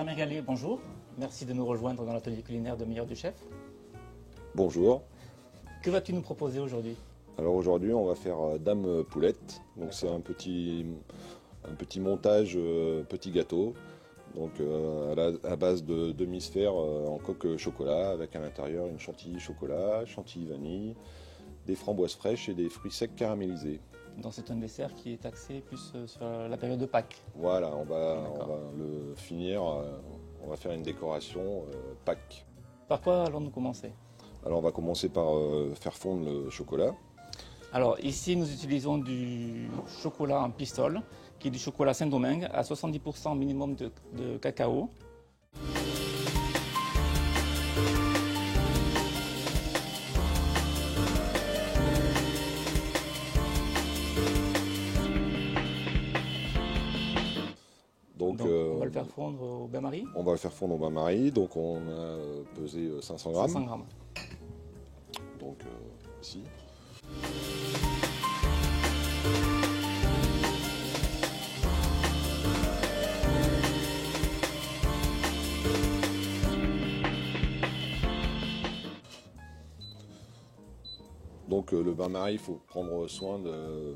Pierre Mergalet, bonjour. Merci de nous rejoindre dans l'atelier culinaire de Meilleur du Chef. Bonjour. Que vas-tu nous proposer aujourd'hui? Alors aujourd'hui on va faire dame poulette. Donc c'est un petit montage, petit gâteau. Donc à base de demi-sphère en coque chocolat avec à l'intérieur une chantilly chocolat, chantilly vanille, des framboises fraîches et des fruits secs caramélisés. Donc c'est un dessert qui est axé plus sur la période de Pâques. Voilà, on va le finir, on va faire une décoration Pâques. Par quoi allons-nous commencer? Alors on va commencer par faire fondre le chocolat. Alors ici nous utilisons du chocolat en pistole, qui est du chocolat Saint-Domingue à 70% minimum de cacao. Donc on va le faire fondre au bain-marie. On va le faire fondre au bain-marie, donc on a pesé 500 grammes. 500 grammes. Donc ici. Donc le bain-marie, il faut prendre soin de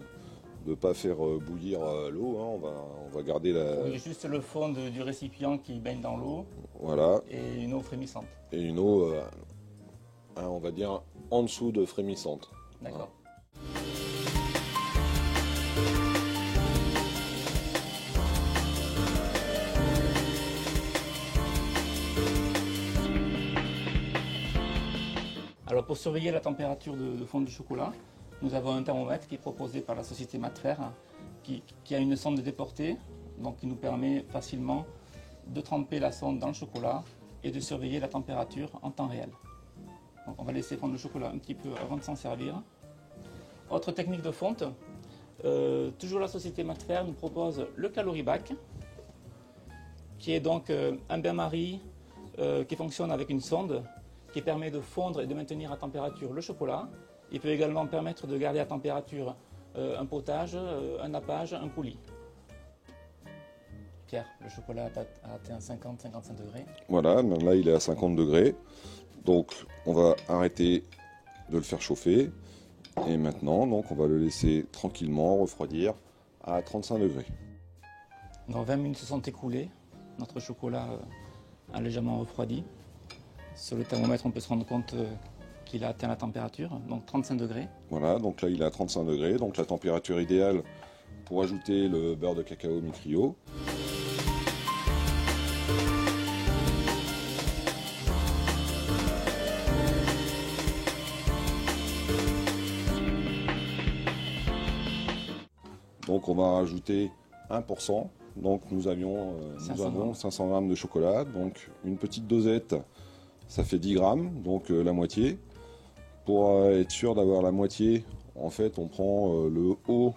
ne pas faire bouillir l'eau. Hein. On va garder la... Oui, juste le fond du récipient qui baigne dans l'eau. Voilà. Et une eau frémissante. Et une eau, on va dire, en dessous de frémissante. D'accord. Alors pour surveiller la température de fond du chocolat, nous avons un thermomètre qui est proposé par la société Matfer, qui a une sonde déportée, donc qui nous permet facilement de tremper la sonde dans le chocolat et de surveiller la température en temps réel. Donc on va laisser fondre le chocolat un petit peu avant de s'en servir. Autre technique de fonte, toujours la société Matfer nous propose le caloribac, qui est donc un bain-marie qui fonctionne avec une sonde qui permet de fondre et de maintenir à température le chocolat. Il peut également permettre de garder à température un potage, un nappage, un coulis. Pierre, le chocolat a atteint 50-55 degrés. Voilà, là il est à 50 degrés. Donc on va arrêter de le faire chauffer. Et maintenant, donc, on va le laisser tranquillement refroidir à 35 degrés. Dans 20 minutes se sont écoulées. Notre chocolat a légèrement refroidi. Sur le thermomètre, on peut se rendre compte qu'il a atteint la température, donc 35 degrés. Voilà, donc là il est à 35 degrés, donc la température idéale pour ajouter le beurre de cacao mi-cryo. Donc on va rajouter 1%. Donc nous avons 500 grammes de chocolat, donc une petite dosette, ça fait 10 grammes, donc la moitié. Pour être sûr d'avoir la moitié, en fait on prend le haut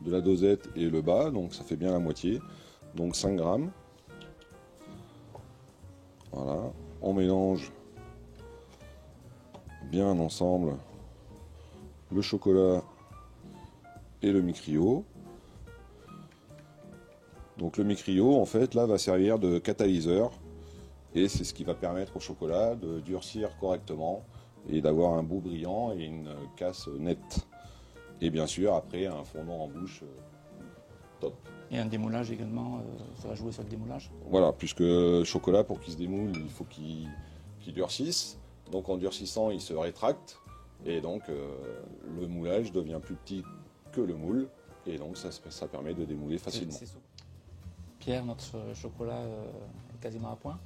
de la dosette et le bas, donc ça fait bien la moitié, donc 5 grammes. Voilà, on mélange bien ensemble le chocolat et le mi-cryo. Donc le mi-cryo en fait là va servir de catalyseur et c'est ce qui va permettre au chocolat de durcir correctement et d'avoir un bout brillant et une casse nette. Et bien sûr après un fondant en bouche top. Et un démoulage également, ça va jouer sur le démoulage. Voilà, puisque le chocolat pour qu'il se démoule il faut qu'il durcisse. Donc en durcissant il se rétracte et donc le moulage devient plus petit que le moule et donc ça permet de démouler facilement. Pierre, notre chocolat est quasiment à point.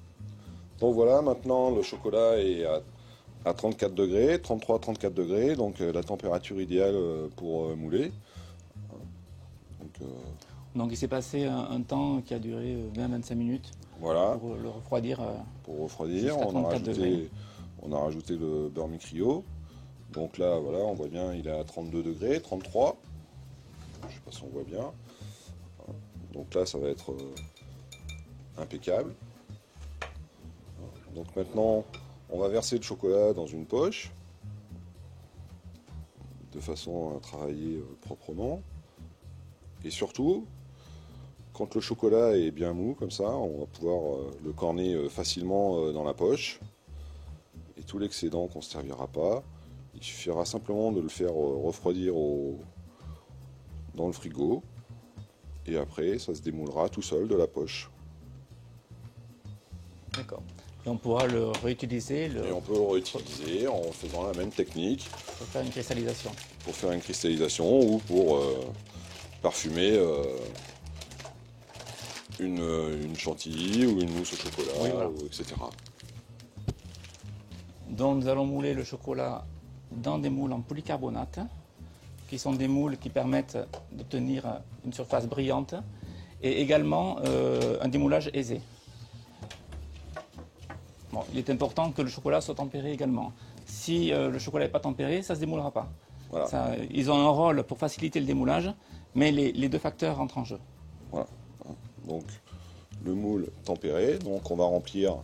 Donc voilà, maintenant le chocolat est à 34 degrés, 33-34 degrés, donc la température idéale pour mouler. Donc il s'est passé un temps qui a duré 20-25 minutes voilà, pour le refroidir. Pour refroidir, on a rajouté le beurre mi-cryo. Donc là, voilà, on voit bien, il est à 32 degrés, 33. Je ne sais pas si on voit bien. Donc là, ça va être impeccable. Donc maintenant, on va verser le chocolat dans une poche, de façon à travailler proprement. Et surtout, Quand le chocolat est bien mou comme ça, on va pouvoir le corner facilement dans la poche. Et tout l'excédent qu'on ne se servira pas, il suffira simplement de le faire refroidir dans le frigo. Et après, ça se démoulera tout seul de la poche. D'accord. Et on pourra le réutiliser. Et on peut le réutiliser en faisant la même technique. Pour faire une cristallisation. Pour faire une cristallisation ou pour parfumer une chantilly ou une mousse au chocolat, oui, voilà. etc. Donc nous allons mouler le chocolat dans des moules en polycarbonate, qui sont des moules qui permettent d'obtenir une surface brillante et également un démoulage aisé. Bon, il est important que le chocolat soit tempéré également. Si le chocolat n'est pas tempéré, ça ne se démoulera pas. Voilà. Ça, ils ont un rôle pour faciliter le démoulage, mais les deux facteurs rentrent en jeu. Voilà. Donc le moule tempéré, donc on va remplir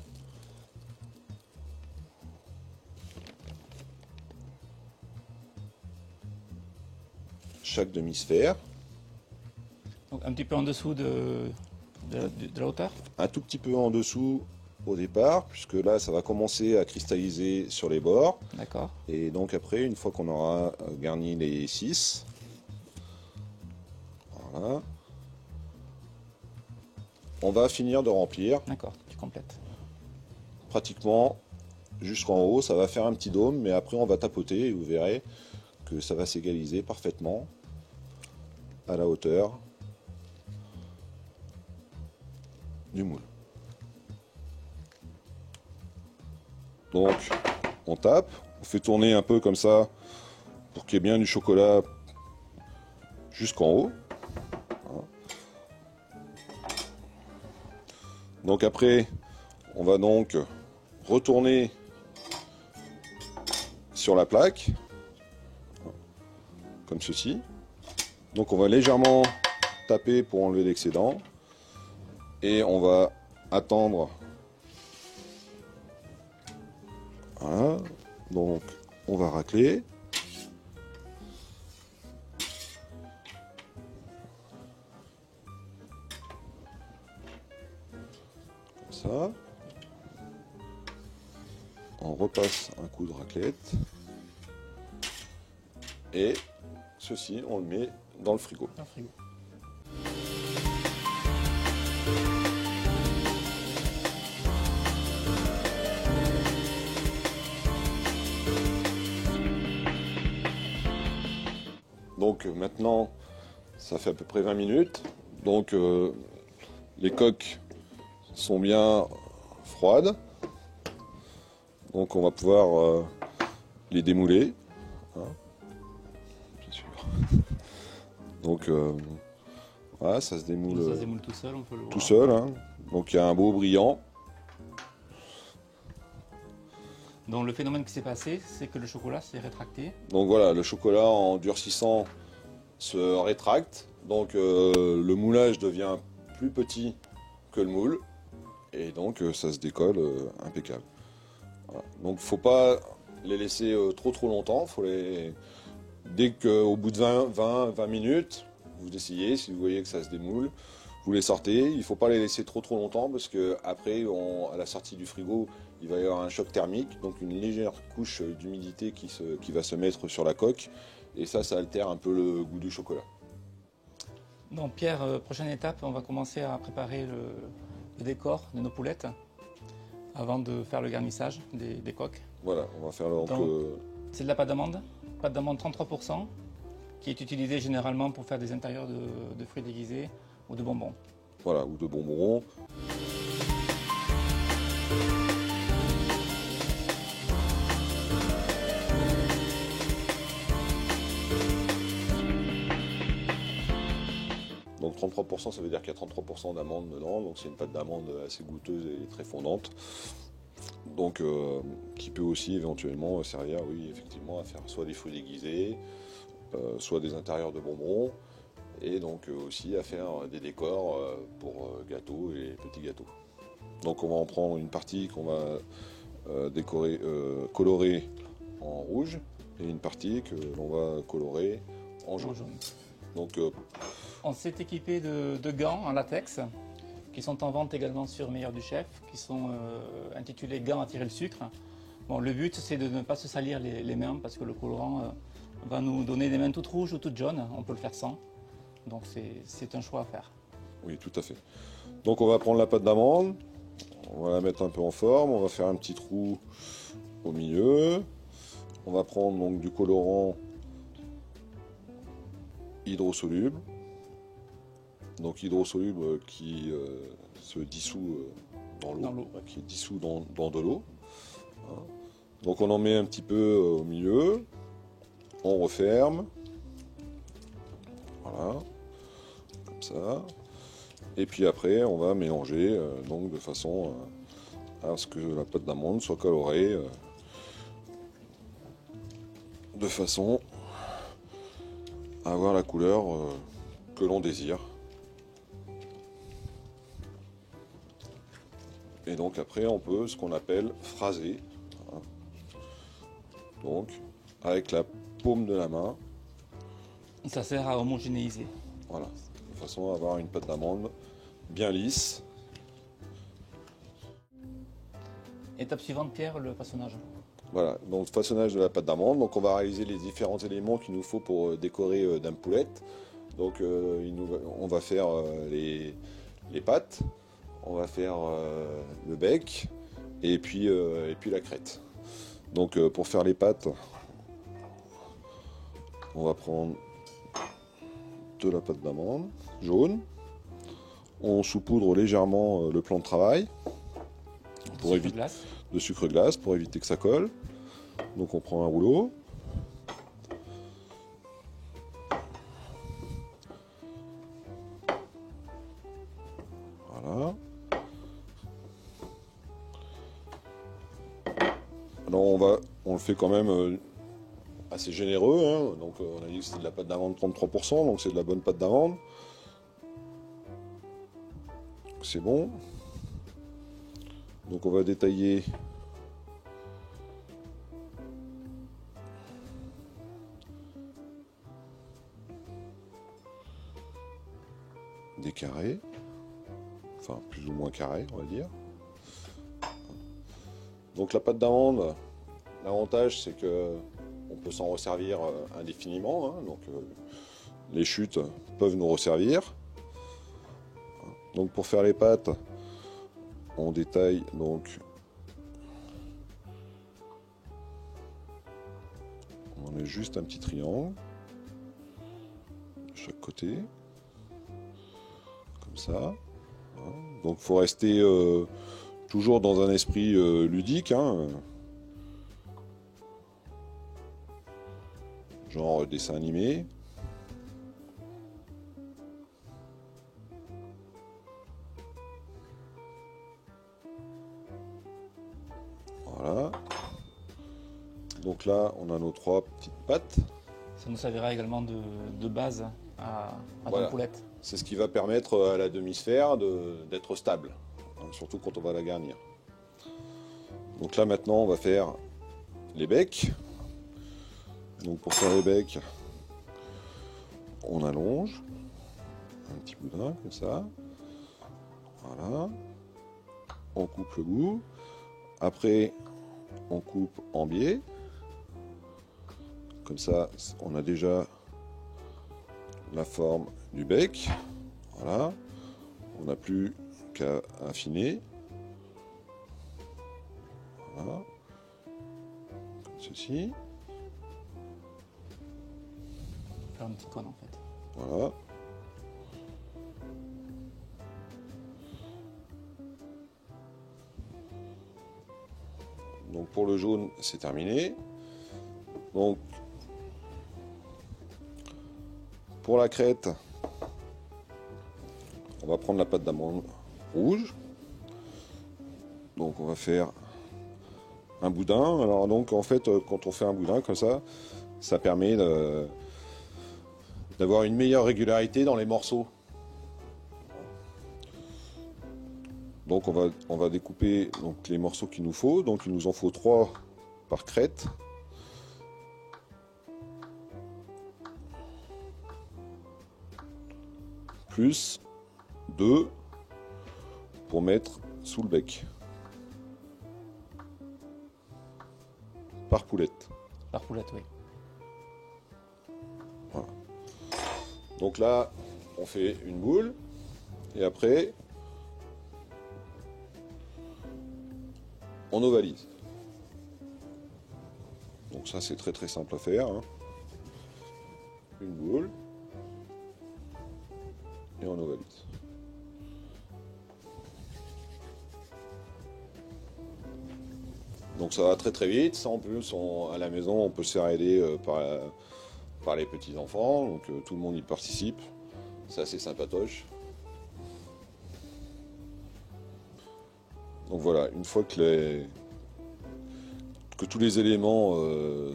chaque demi-sphère. Donc un petit peu en dessous de la hauteur. Un tout petit peu en dessous au départ, puisque là ça va commencer à cristalliser sur les bords. D'accord. Et donc après, une fois qu'on aura garni les 6, voilà, on va finir de remplir. D'accord, tu complètes. Pratiquement jusqu'en haut, ça va faire un petit dôme, mais après on va tapoter et vous verrez que ça va s'égaliser parfaitement à la hauteur du moule. Donc on tape, on fait tourner un peu comme ça pour qu'il y ait bien du chocolat jusqu'en haut. Donc après, on va donc retourner sur la plaque, comme ceci. Donc on va légèrement taper pour enlever l'excédent. Et on va attendre. Voilà. Donc on va racler. Comme ça. On repasse un coup de raclette. Et ceci, on le met dans le frigo. Dans le frigo. Donc maintenant, ça fait à peu près 20 minutes. Donc les coques sont bien froides. Donc on va pouvoir les démouler. Hein, bien sûr. Donc voilà, ça se démoule, Ça se démoule tout seul, on peut le voir. tout seul. Hein. Donc il y a un beau brillant. Donc le phénomène qui s'est passé, c'est que le chocolat s'est rétracté. Donc voilà, le chocolat en durcissant se rétracte. Donc le moulage devient plus petit que le moule. Et donc ça se décolle impeccable. Voilà. Donc il ne faut pas les laisser trop longtemps. Faut les... Dès qu'au bout de 20 minutes, vous essayez, si vous voyez que ça se démoule, vous les sortez. Il ne faut pas les laisser trop longtemps parce qu'après, à la sortie du frigo, il va y avoir un choc thermique, donc une légère couche d'humidité qui va se mettre sur la coque. Et ça altère un peu le goût du chocolat. Donc Pierre, prochaine étape, on va commencer à préparer le décor de nos poulettes avant de faire le garnissage des coques. Voilà, on va faire c'est de la pâte d'amande 33%, qui est utilisée généralement pour faire des intérieurs de fruits déguisés ou de bonbons. Voilà, ou de bonbons. Donc 33%, ça veut dire qu'il y a 33% d'amandes dedans, donc c'est une pâte d'amande assez goûteuse et très fondante. Donc qui peut aussi éventuellement servir, oui, effectivement, à faire soit des fruits déguisés, soit des intérieurs de bonbons, et donc aussi à faire des décors pour gâteaux et petits gâteaux. Donc on va en prendre une partie qu'on va colorer en rouge, et une partie que l'on va colorer en jaune. Donc, on s'est équipé de gants en latex qui sont en vente également sur Meilleur du Chef, qui sont intitulés gants à tirer le sucre. Bon, le but c'est de ne pas se salir les mains parce que le colorant va nous donner des mains toutes rouges ou toutes jaunes. On peut le faire sans. Donc c'est un choix à faire. oui, tout à fait. Donc on va prendre la pâte d'amande, on va la mettre un peu en forme, on va faire un petit trou au milieu. On va prendre donc du colorant hydrosoluble. Donc hydrosoluble qui se dissout dans l'eau, qui est dissous dans de l'eau. Donc on en met un petit peu au milieu, on referme, voilà, comme ça. Et puis après on va mélanger donc de façon à ce que la pâte d'amande soit colorée de façon à avoir la couleur que l'on désire. Et donc après on peut ce qu'on appelle phraser. Donc avec la paume de la main. Ça sert à homogénéiser. Voilà, de façon à avoir une pâte d'amande bien lisse. Étape suivante, Pierre, le façonnage. Voilà, donc façonnage de la pâte d'amande. Donc on va réaliser les différents éléments qu'il nous faut pour décorer d'un poulette. Donc on va faire les pâtes, on va faire le bec et puis la crête. Donc pour faire les pâtes, on va prendre de la pâte d'amande jaune. On saupoudre légèrement le plan de travail pour éviter de sucre glace pour éviter que ça colle. Donc on prend un rouleau. Voilà. Alors on le fait quand même assez généreux, hein. Donc on a dit que c'était de la pâte d'amande 33%, donc c'est de la bonne pâte d'amande. C'est bon. Donc on va détailler des carrés, enfin plus ou moins carrés on va dire. Donc la pâte d'amande, l'avantage c'est que on peut s'en resservir indéfiniment, hein. Donc les chutes peuvent nous resservir. Donc pour faire les pâtes, on détaille donc on met juste un petit triangle de chaque côté, comme ça. Donc il faut rester toujours dans un esprit ludique, hein. Genre dessin animé. Voilà. Donc là, on a nos 3 petites pâtes. Ça nous servira également de base à voilà. la poulette. C'est ce qui va permettre à la demi-sphère d'être stable, hein, surtout quand on va la garnir. Donc là, maintenant, on va faire les becs. Donc pour faire les becs, on allonge un petit boudin comme ça. Voilà. On coupe le bout. Après, on coupe en biais. Comme ça, on a déjà la forme du bec. Voilà. On n'a plus qu'à affiner. Voilà. Comme ceci. Faire un petit cône en fait. Voilà. Donc pour le jaune, c'est terminé. Donc pour la crête, on va prendre la pâte d'amande rouge. Donc on va faire un boudin. Alors donc en fait, quand on fait un boudin comme ça permet d'avoir une meilleure régularité dans les morceaux. Donc on va découper donc, les morceaux qu'il nous faut. Donc il nous en faut 3 par crête. plus 2 pour mettre sous le bec. Par poulette. Par poulette, oui. Voilà. Donc là, on fait une boule et après, on ovalise. Donc ça, c'est très simple à faire, hein. Une boule et on ovalise. Donc ça va très vite. Ça, en plus, à la maison, on peut se faire aider par les petits enfants. Donc tout le monde y participe. C'est assez sympatoche. Donc voilà, une fois que tous les éléments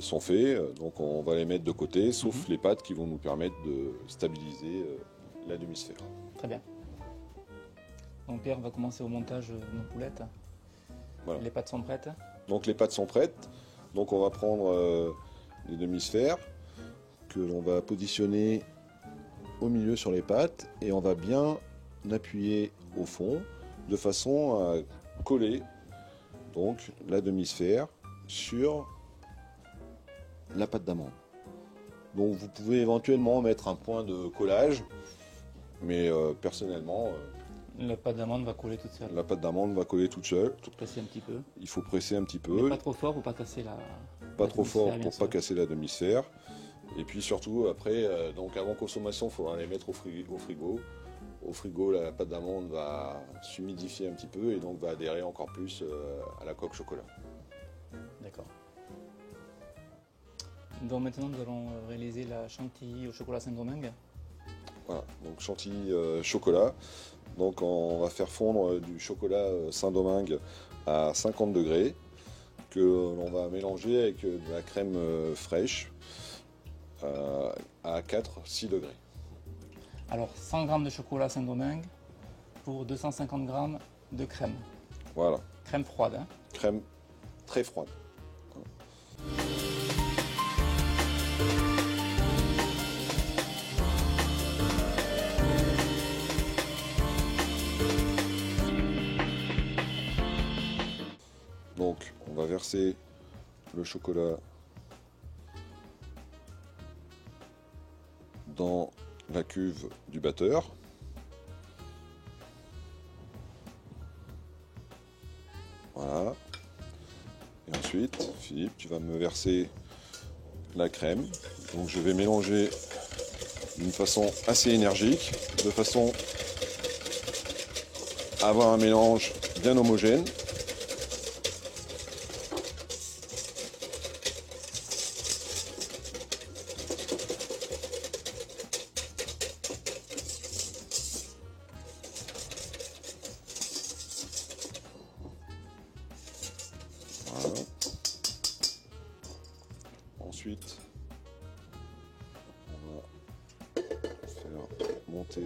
sont faits, donc on va les mettre de côté, sauf les pâtes qui vont nous permettre de stabiliser la demi-sphère. Très bien. Donc Pierre va commencer au montage de nos poulettes. Voilà. Les pâtes sont prêtes. Donc les pâtes sont prêtes. Donc on va prendre les demi-sphères que l'on va positionner au milieu sur les pâtes et on va bien appuyer au fond de façon à coller donc la demi-sphère sur la pâte d'amande. Donc vous pouvez éventuellement mettre un point de collage, mais personnellement la pâte d'amande va coller toute seule. la pâte d'amande va coller toute seule. Presser un petit peu. Il faut presser un petit Mais peu. pas trop fort pour pas casser la. Pas trop fort pour pas casser la demi-sphère. Et puis surtout après, donc avant consommation, il faudra les mettre au frigo. Au frigo, la pâte d'amande va s'humidifier un petit peu et donc va adhérer encore plus à la coque chocolat. D'accord. Donc maintenant nous allons réaliser la chantilly au chocolat Saint-Domingue. Voilà, donc chantilly chocolat. Donc on va faire fondre du chocolat Saint-Domingue à 50 degrés que l'on va mélanger avec de la crème fraîche à 4-6 degrés. Alors 100 g de chocolat Saint-Domingue pour 250 g de crème. Voilà. Crème froide. Hein. Crème très froide. Donc on va verser le chocolat dans la cuve du batteur. Voilà. Et ensuite, Philippe, tu vas me verser la crème. Donc je vais mélanger d'une façon assez énergique, de façon à avoir un mélange bien homogène. Voilà. Ensuite, on va faire monter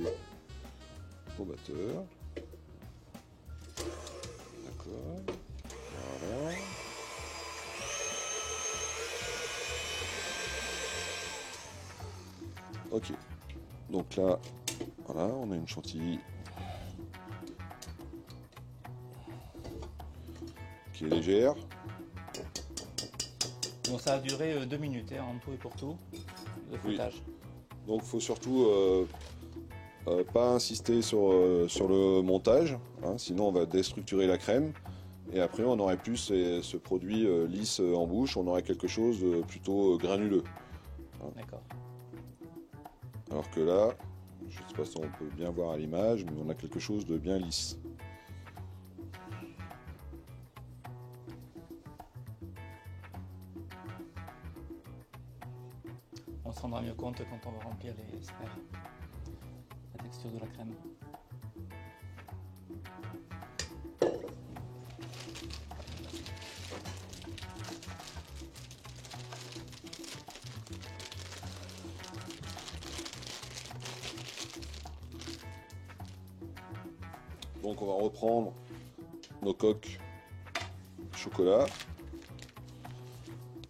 au batteur. D'accord. Voilà. Ok. Donc là, voilà, on a une chantilly qui est légère. Donc ça a duré 2 minutes hein, en tout et pour tout, le fouettage. Oui. Donc il faut surtout pas insister sur le montage, hein, sinon on va déstructurer la crème. Et après on n'aurait plus ce produit lisse en bouche, on aurait quelque chose de plutôt granuleux. Hein. D'accord. Alors que là, je ne sais pas si on peut bien voir à l'image, mais on a quelque chose de bien lisse. On se rendra mieux compte quand on va remplir les sphères, la texture de la crème. Donc on va reprendre nos coques chocolat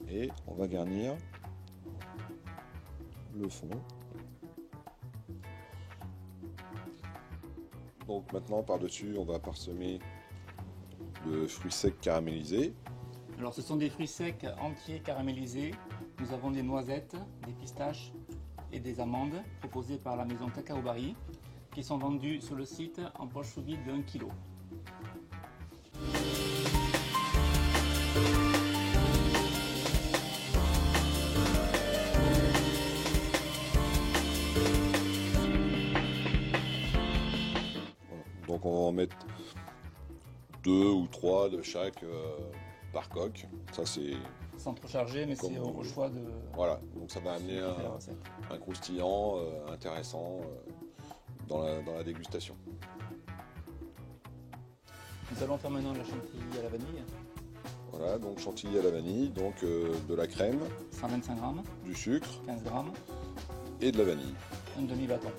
et on va garnir le fond Donc maintenant par-dessus on va parsemer de fruits secs caramélisés. Alors ce sont des fruits secs entiers caramélisés. Nous avons des noisettes, des pistaches et des amandes proposées par la maison Cacao Barry qui sont vendues sur le site en poche sous vide de 1 kg. Donc on va en mettre 2 ou 3 de chaque par coque. Ça c'est sans trop charger, mais c'est au choix de... Voilà, donc ça va amener un croustillant intéressant dans la dégustation. Nous allons faire maintenant la chantilly à la vanille. Voilà, donc chantilly à la vanille, donc de la crème, 125 g, du sucre, 15 g et de la vanille. Un demi-bâton.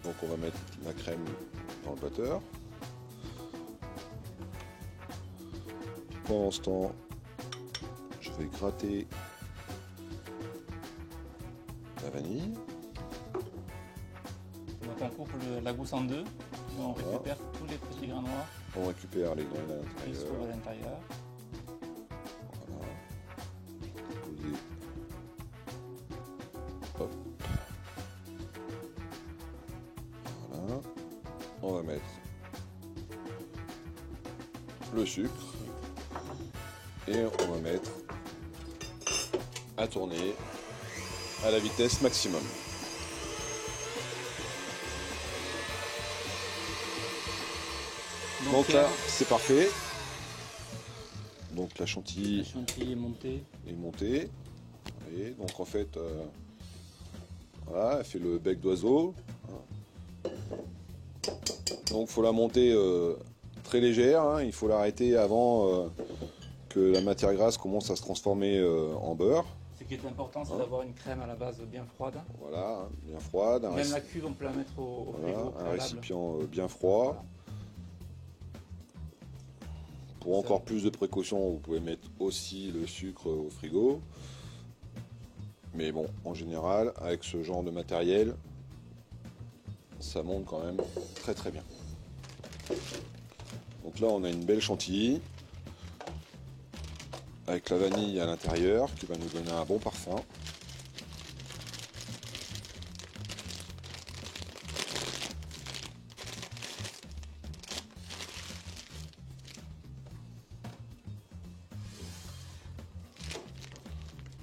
Donc on va mettre la crème dans le batteur. Pendant ce temps, je vais gratter la vanille. Donc on coupe la gousse en deux et on récupère tous les petits grains noirs. On récupère les grains Qui se trouvent à l'intérieur. Voilà. Poser. Hop. Voilà. On va mettre le sucre et on va mettre à tourner à la vitesse maximum. Donc là, c'est parfait. Donc la chantilly est montée. Et donc en fait, voilà, elle fait le bec d'oiseau. Donc il faut la monter très légère. Hein. Il faut l'arrêter avant que la matière grasse commence à se transformer en beurre. Ce qui est important, c'est d'avoir une crème à la base bien froide. Voilà, hein, bien froide. Même la cuve, on peut la mettre au frigo. Un récipient bien froid. Voilà. Pour encore plus de précautions, vous pouvez mettre aussi le sucre au frigo. Mais bon, en général, avec ce genre de matériel, ça monte quand même très très bien. Donc là, on a une belle chantilly avec la vanille à l'intérieur qui va nous donner un bon parfum.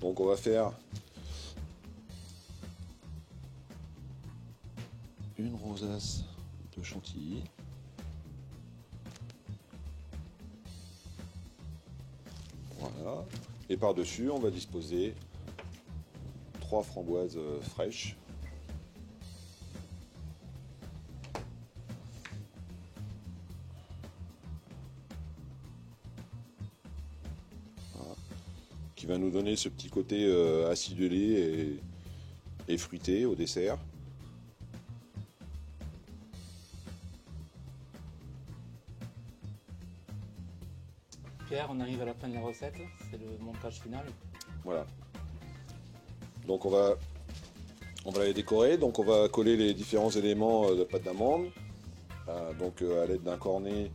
Donc on va faire une rosace de chantilly. Voilà. Et par-dessus, on va disposer 3 framboises fraîches. Voilà. Qui va nous donner ce petit côté acidulé et fruité au dessert. Pierre, on arrive à la fin de la recette, c'est le montage final. Voilà. Donc on va les décorer, donc on va coller les différents éléments de pâte d'amande, donc à l'aide d'un cornet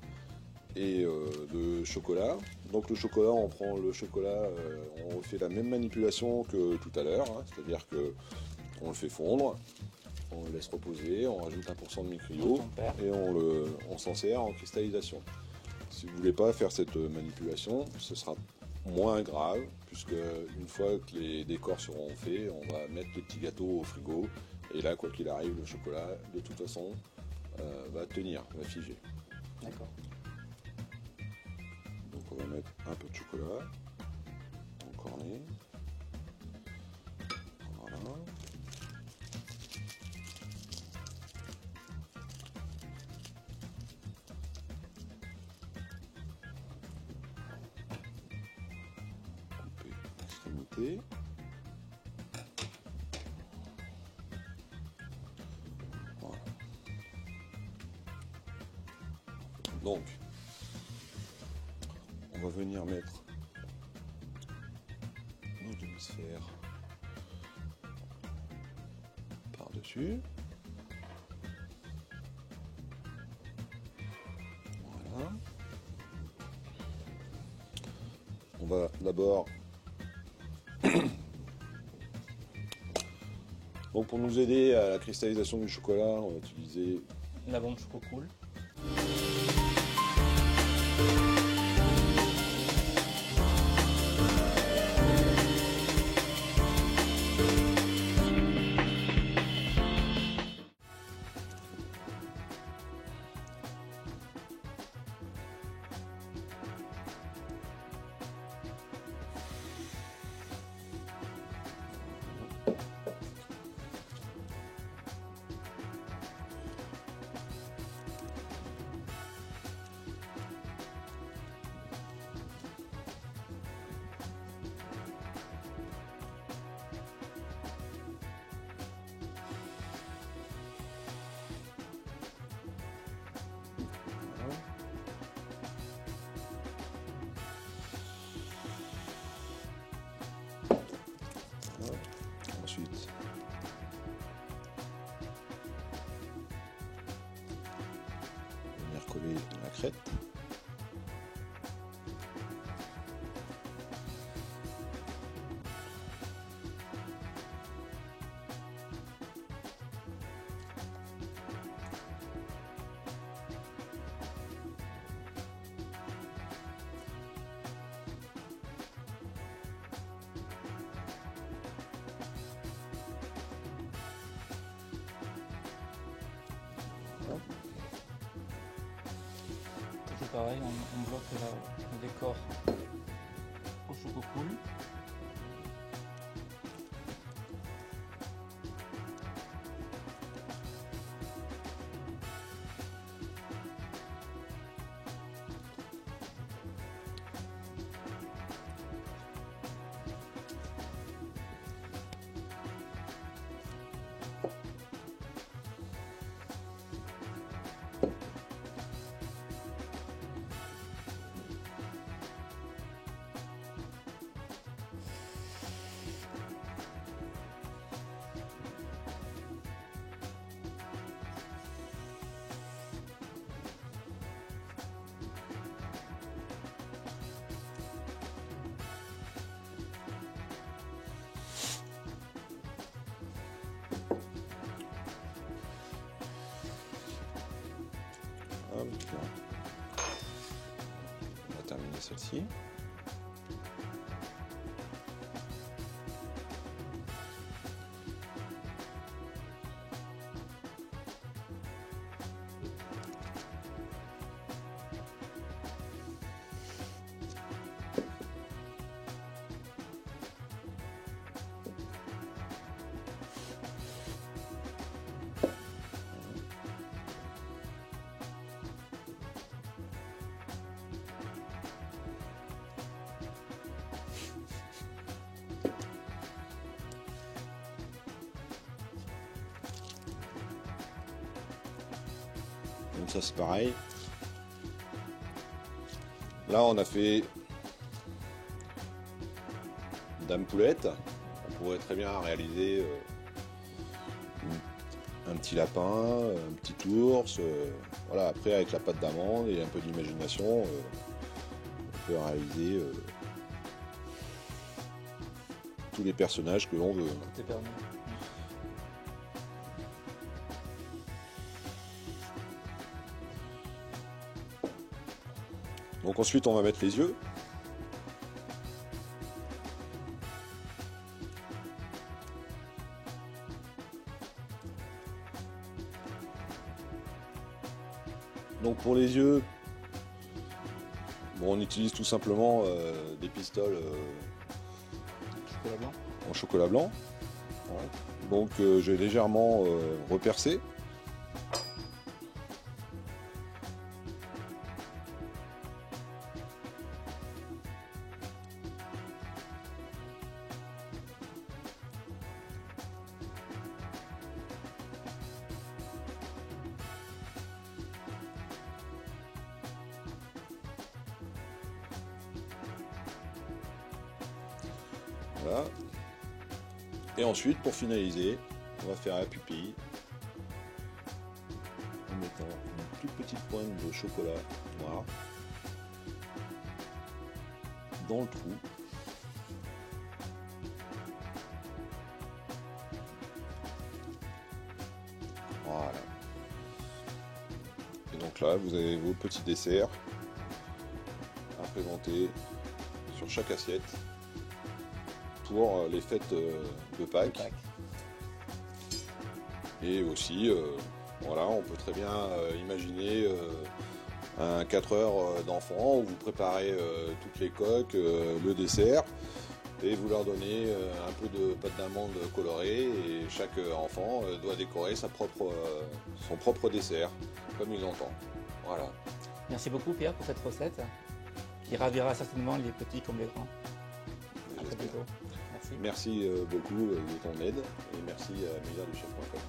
et de chocolat. Donc le chocolat, on prend le chocolat, on fait la même manipulation que tout à l'heure, hein, c'est-à-dire que on le fait fondre, on le laisse reposer, on rajoute 1% de micrio et on s'en sert en cristallisation. Si vous ne voulez pas faire cette manipulation, ce sera moins grave, puisque une fois que les décors seront faits, on va mettre les petits gâteaux au frigo, et là, quoi qu'il arrive, le chocolat, de toute façon, va tenir, va figer. D'accord. Donc on va mettre un peu de chocolat, en cornet. Voilà. Extrémité. Voilà. Donc, va venir mettre nos demi-sphères par-dessus. Voilà. On va d'abord, donc pour nous aider à la cristallisation du chocolat, on va utiliser la bombe Chococool. Ensuite, venir coller la crête. Toujours pareil, on bloque le décor au Chococool. Hop, on va terminer celle-ci. Donc ça c'est pareil. Là on a fait Dame Poulette. On pourrait très bien réaliser un petit lapin, un petit ours. Voilà, après avec la pâte d'amande et un peu d'imagination, on peut réaliser tous les personnages que l'on veut. Tout est permis. Donc ensuite on va mettre les yeux. Donc pour les yeux, bon, on utilise tout simplement des pistoles Chocolat blanc. en chocolat blanc. Voilà. Donc j'ai légèrement repercé. Voilà. Et ensuite, pour finaliser, on va faire la pupille en mettant une toute petite pointe de chocolat noir dans le trou. Voilà. Et donc là, vous avez vos petits desserts à présenter sur chaque assiette pour les fêtes de Pâques. Et aussi, voilà, on peut très bien imaginer un 4 heures d'enfants où vous préparez toutes les coques, le dessert, et vous leur donnez un peu de pâte d'amande colorée, et chaque enfant doit décorer son propre dessert, comme il l'entend. Voilà. Merci beaucoup Pierre pour cette recette, qui ravira certainement les petits comme les grands. À très bientôt. Merci. Merci beaucoup de ton aide, et merci à Meilleur du Chef.com.